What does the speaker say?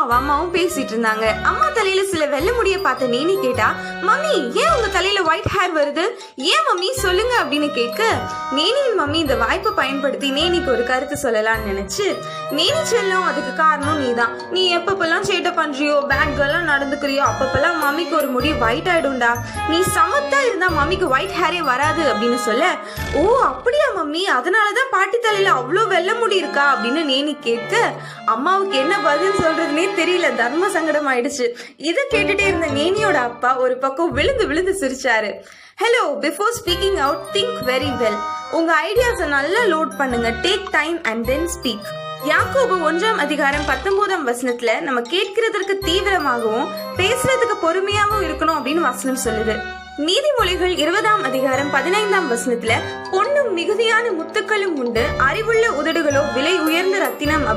அப்பாவும் அம்மாவும் பேசிட்டு இருந்தாங்க. அம்மா தலையில சில வெள்ளை முடிய பார்த்த நேனி கேட்டா, மம்மி ஏன் உங்க தலையில ஒயிட் ஹேர் வருது, ஏன் மம்மி சொல்லுங்க அப்படின்னு கேட்க, நேனியின் மம்மி இந்த வாய்ப்பை பயன்படுத்தி நேனிக்கு ஒரு கருத்து சொல்லலாம்னு நினைச்சு, நேனி செல்லம் அதுக்கு காரணம் நீதான். நீ எப்பப்பெல்லாம் சேட்டை பண்றியோ பேட் கேர்லாம் நடந்துக்கிறியோ அப்பப்பெல்லாம் மம்மிக்கு ஒரு முடி ஒயிட் ஆயிடும்டா. நீ சமத்தா இருந்தா மம்மிக்கு ஒயிட் ஹேரே வராது அப்படின்னு சொல்ல, ஓ அப்படியா மம்மி, அதனாலதான் பாட்டி தலையில அவ்வளோ வெள்ளை முடி இருக்கா அப்படின்னு நேனி கேட்க, அம்மாவுக்கு என்ன பதில் சொல்றதுன்னே தெரியல. தர்ம சங்கடம் ஆயிடுச்சு. இதை கேட்டுட்டே இருந்த நேனியோட அப்பா ஒரு பக்கம் விழுந்து விழுந்து சிரிச்சாரு. Hello, before speaking out think very well. உங்க ஐடியாஸை நல்லா லோட் பண்ணுங்க. Take time and then speak. யாக்கோபு 1:19 நம்ம கேட்கிறதற்கு தீவிரமாகவும் பேசுறதுக்கு பொறுமையாகவும் இருக்கணும் அப்படின்னு வசனம் சொல்லுது. நீதிமொழிகள் 20:15 பொண்ணும் மிகுதியான முத்துக்களும் உண்டு, அறிவுள்ள உதடுகளோ விலை உயர்ந்த ரத்தினம் அப்படின்னு